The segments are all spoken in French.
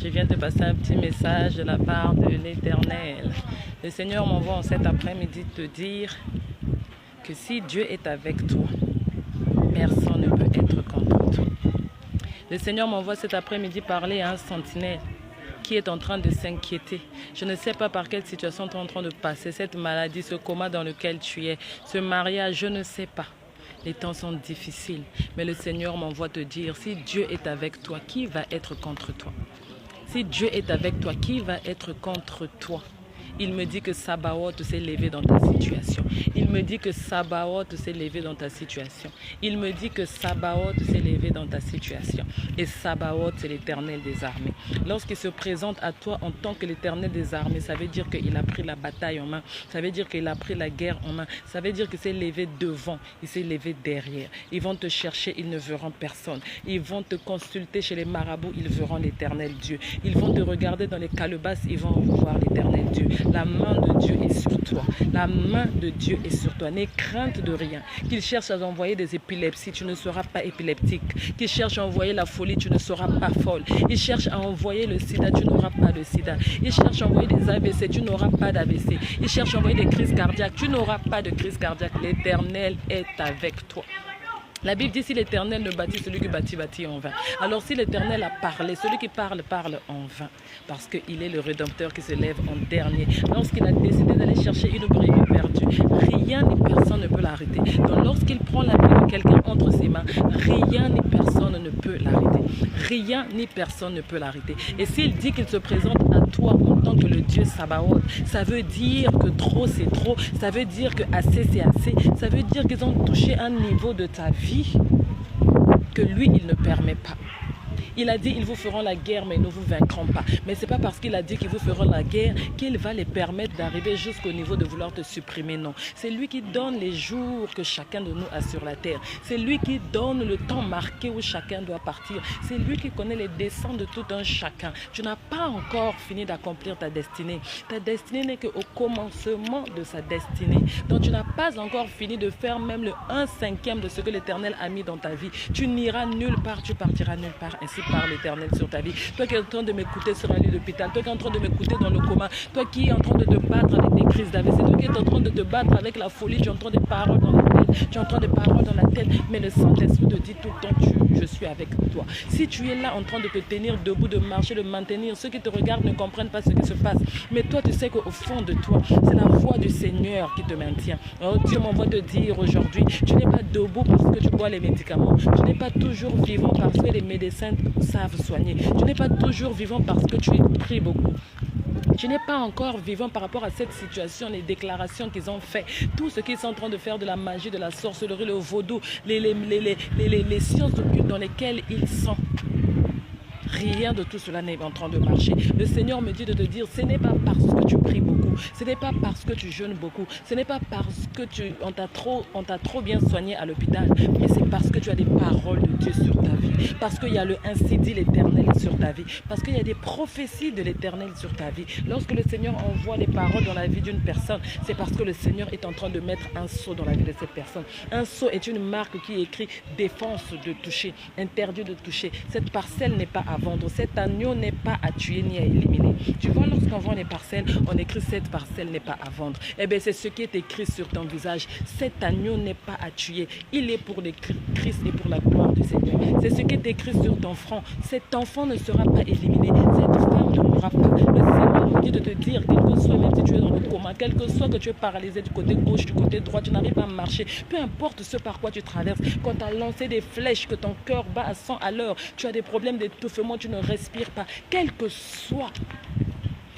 je viens te passer un petit message de la part de l'Éternel. Le Seigneur m'envoie en cet après-midi te dire que si Dieu est avec toi, personne ne peut être contre toi. Le Seigneur m'envoie cet après-midi parler à un sentinelle qui est en train de s'inquiéter. Je ne sais pas par quelle situation tu es en train de passer, cette maladie, ce coma dans lequel tu es, ce mariage, je ne sais pas. Les temps sont difficiles, mais le Seigneur m'envoie te dire, si Dieu est avec toi, qui va être contre toi? Si Dieu est avec toi, qui va être contre toi? Il me dit que Sabaoth s'est levé dans ta situation. Il me dit que Sabaoth s'est levé dans ta situation. Il me dit que Sabaoth s'est levé dans ta situation. Et Sabaoth, c'est l'Éternel des armées. Lorsqu'il se présente à toi en tant que l'Éternel des armées, ça veut dire qu'il a pris la bataille en main. Ça veut dire qu'il a pris la guerre en main. Ça veut dire qu'il s'est levé devant. Il s'est levé derrière. Ils vont te chercher, ils ne verront personne. Ils vont te consulter chez les marabouts, ils verront l'Éternel Dieu. Ils vont te regarder dans les calebasses, ils vont voir l'Éternel Dieu. La main de Dieu est sur toi. La main de Dieu est sur toi. N'aie crainte de rien. Qu'il cherche à envoyer des épilepsies, tu ne seras pas épileptique. Qu'il cherche à envoyer la folie, tu ne seras pas folle. Il cherche à envoyer le sida, tu n'auras pas de sida. Il cherche à envoyer des AVC, tu n'auras pas d'AVC. Il cherche à envoyer des crises cardiaques, tu n'auras pas de crise cardiaque. L'Éternel est avec toi. La Bible dit, si l'Éternel ne bâtit, celui qui bâtit, bâtit en vain. Alors si l'Éternel a parlé, celui qui parle, parle en vain. Parce qu'il est le Rédempteur qui se lève en dernier. Lorsqu'il a décidé d'aller chercher une brebis perdue, rien ni personne ne peut l'arrêter. Donc lorsqu'il prend la vie de quelqu'un entre ses mains, rien ni personne ne peut l'arrêter. Rien ni personne ne peut l'arrêter. Et s'il dit qu'il se présente à toi en tant que le Dieu Sabaoth, ça veut dire que trop c'est trop. Ça veut dire que assez c'est assez. Ça veut dire qu'ils ont touché un niveau de ta vie que lui, il ne permet pas. Il a dit, ils vous feront la guerre, mais ils ne vous vaincront pas. Mais ce n'est pas parce qu'il a dit qu'ils vous feront la guerre qu'il va les permettre d'arriver jusqu'au niveau de vouloir te supprimer, non. C'est lui qui donne les jours que chacun de nous a sur la terre. C'est lui qui donne le temps marqué où chacun doit partir. C'est lui qui connaît les desseins de tout un chacun. Tu n'as pas encore fini d'accomplir ta destinée. Ta destinée n'est qu'au commencement de sa destinée. Donc tu n'as pas encore fini de faire même le 1/5 de ce que l'Éternel a mis dans ta vie. Tu n'iras nulle part, tu partiras nulle part. Ainsi par l'Éternel sur ta vie. Toi qui es en train de m'écouter sur un lit d'hôpital, toi qui es en train de m'écouter dans le coma, toi qui es en train de te battre avec des crises d'AVC, toi qui es en train de te battre avec la folie, tu entends des paroles dans la tête, tu entends des paroles dans la tête, mais le Saint-Esprit te dit tout le temps, je suis avec toi. Si tu es là en train de te tenir debout, de marcher, de maintenir, ceux qui te regardent ne comprennent pas ce qui se passe, mais toi tu sais qu'au fond de toi, c'est la voix du Seigneur qui te maintient. Oh, Dieu m'envoie te dire aujourd'hui, tu n'es pas debout parce que tu bois les médicaments, tu n'es pas toujours vivant parce que les médecins savent soigner. Tu n'es pas toujours vivant parce que tu pries beaucoup. Tu n'es pas encore vivant par rapport à cette situation, les déclarations qu'ils ont fait, tout ce qu'ils sont en train de faire de la magie, de la sorcellerie, le vaudou, les sciences occultes dans lesquelles ils sont. Rien de tout cela n'est en train de marcher. Le Seigneur me dit de te dire, ce n'est pas parce que tu pries beaucoup, ce n'est pas parce que tu jeûnes beaucoup, ce n'est pas parce que on t'a trop bien soigné à l'hôpital, mais c'est parce que tu as des paroles de Dieu sur ta vie, parce qu'il y a le ainsi dit l'Éternel sur ta vie, parce qu'il y a des prophéties de l'Éternel sur ta vie. Lorsque le Seigneur envoie les paroles dans la vie d'une personne, c'est parce que le Seigneur est en train de mettre un sceau dans la vie de cette personne. Un sceau est une marque qui écrit défense de toucher, interdit de toucher. Cette parcelle n'est pas à vendre, cet agneau n'est pas à tuer ni à éliminer. Tu vois, lorsqu'on vend les parcelles, on écrit cette parcelle n'est pas à vendre. Eh bien, c'est ce qui est écrit sur ton visage. Cet agneau n'est pas à tuer. Il est pour le Christ et pour la gloire du Seigneur. C'est ce qui est écrit sur ton front. Cet enfant ne sera pas éliminé. Cette femme ne mourra pas. Le Seigneur me dit de te dire, quel que soit, même si tu es dans le coma, quel que soit que tu es paralysé du côté gauche, du côté droit, tu n'arrives pas à marcher, peu importe ce par quoi tu traverses, quand tu as lancé des flèches, que ton cœur bat à 100 à l'heure, tu as des problèmes d'étouffement, tu ne respires pas, quel que soit.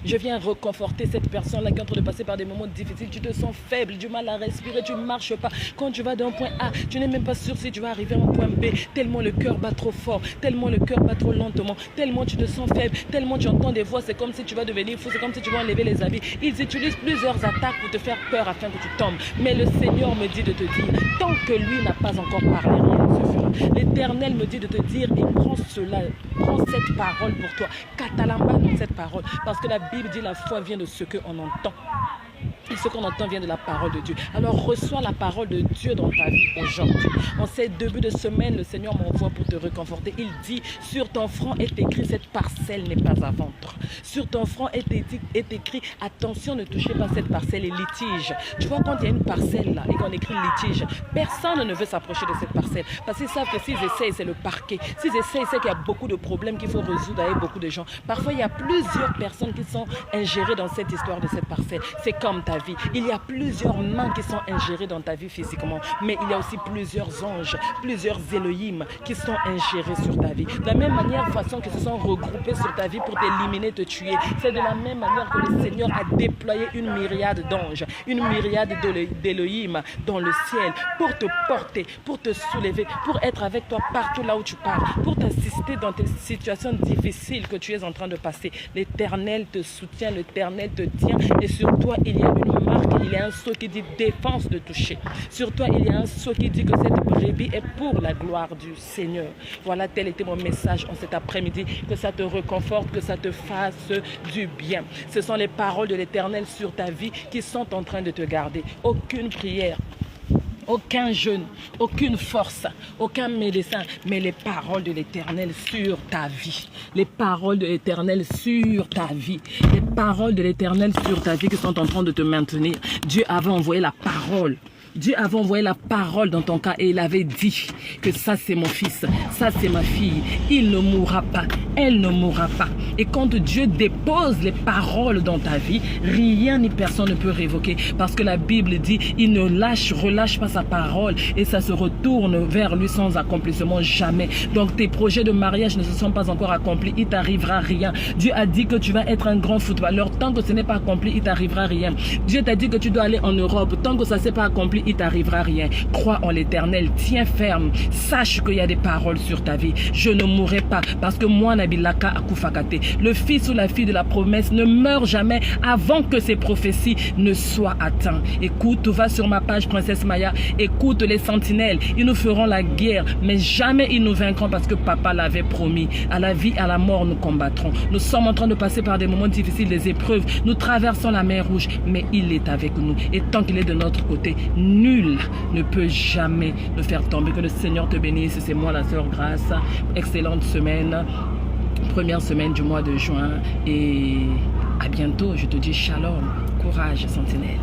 Je viens reconforter cette personne-là qui est en train de passer par des moments difficiles. Tu te sens faible, du mal à respirer, tu ne marches pas. Quand tu vas d'un point A, tu n'es même pas sûr si tu vas arriver à un point B. Tellement le cœur bat trop fort, tellement le cœur bat trop lentement, tellement tu te sens faible, tellement tu entends des voix, c'est comme si tu vas devenir fou, c'est comme si tu vas enlever les habits. Ils utilisent plusieurs attaques pour te faire peur afin que tu tombes. Mais le Seigneur me dit de te dire, tant que lui n'a pas encore parlé, rien ne se fera. L'Éternel me dit de te dire, et prends cela, prends cette parole pour toi. Catalamba dans cette parole, parce que la Bible dit la foi vient de ce qu'on entend. Et ce qu'on entend vient de la parole de Dieu. Alors reçois la parole de Dieu dans ta vie aujourd'hui. En ces débuts de semaine, le Seigneur m'envoie pour te réconforter. Il dit, sur ton front est écrit, cette parcelle n'est pas à vendre. Sur ton front est écrit, attention, ne touchez pas cette parcelle et litige. Tu vois, quand il y a une parcelle là et qu'on écrit litige, personne ne veut s'approcher de cette parcelle. Parce qu'ils savent que s'ils essayent, c'est le parquet. S'ils essayent, c'est qu'il y a beaucoup de problèmes qu'il faut résoudre avec beaucoup de gens. Parfois, il y a plusieurs personnes qui sont ingérées dans cette histoire de cette parcelle. C'est comme ta vie. Il y a plusieurs mains qui sont ingérées dans ta vie physiquement, mais il y a aussi plusieurs anges, plusieurs Elohim qui sont ingérés sur ta vie. De la même manière, façon qu'ils se sont regroupés sur ta vie pour t'éliminer, te tuer. C'est de la même manière que le Seigneur a déployé une myriade d'anges, une myriade d'Elohim dans le ciel pour te porter, pour te soulever, pour être avec toi partout là où tu pars, pour t'assister dans tes situations difficiles que tu es en train de passer. L'Éternel te soutient, l'Éternel te tient et sur toi il y a une marque, il y a un sceau qui dit défense de toucher. Sur toi, il y a un sceau qui dit que cette brebis est pour la gloire du Seigneur. Voilà, tel était mon message en cet après-midi. Que ça te réconforte, que ça te fasse du bien. Ce sont les paroles de l'Éternel sur ta vie qui sont en train de te garder. Aucune prière, aucun jeûne, aucune force, aucun médecin, mais les paroles de l'Éternel sur ta vie. Les paroles de l'Éternel sur ta vie. Les paroles de l'Éternel sur ta vie qui sont en train de te maintenir. Dieu avait envoyé la parole. Dieu avait envoyé la parole dans ton cas et il avait dit que ça c'est mon fils, ça c'est ma fille. Il ne mourra pas, elle ne mourra pas. Et quand Dieu dépose les paroles dans ta vie, rien ni personne ne peut révoquer. Parce que la Bible dit, il ne relâche pas sa parole et ça se retourne vers lui sans accomplissement jamais. Donc tes projets de mariage ne se sont pas encore accomplis, il t'arrivera rien. Dieu a dit que tu vas être un grand footballeur, tant que ce n'est pas accompli, il t'arrivera rien. Dieu t'a dit que tu dois aller en Europe, tant que ça ne s'est pas accompli, il t'arrivera rien. Crois en l'Éternel, tiens ferme, sache qu'il y a des paroles sur ta vie. Je ne mourrai pas parce que moi, Nabilaka Akufakate, le fils ou la fille de la promesse ne meurt jamais avant que ces prophéties ne soient atteintes. Écoute, va sur ma page Princesse Maya, écoute les sentinelles, ils nous feront la guerre, mais jamais ils nous vaincront parce que papa l'avait promis. À la vie, à la mort, nous combattrons. Nous sommes en train de passer par des moments difficiles, des épreuves. Nous traversons la mer Rouge, mais il est avec nous. Et tant qu'il est de notre côté, nul ne peut jamais nous faire tomber. Que le Seigneur te bénisse. C'est moi la sœur Grâce. Excellente semaine. Première semaine du mois de juin. Et à bientôt. Je te dis shalom. Courage, sentinelle.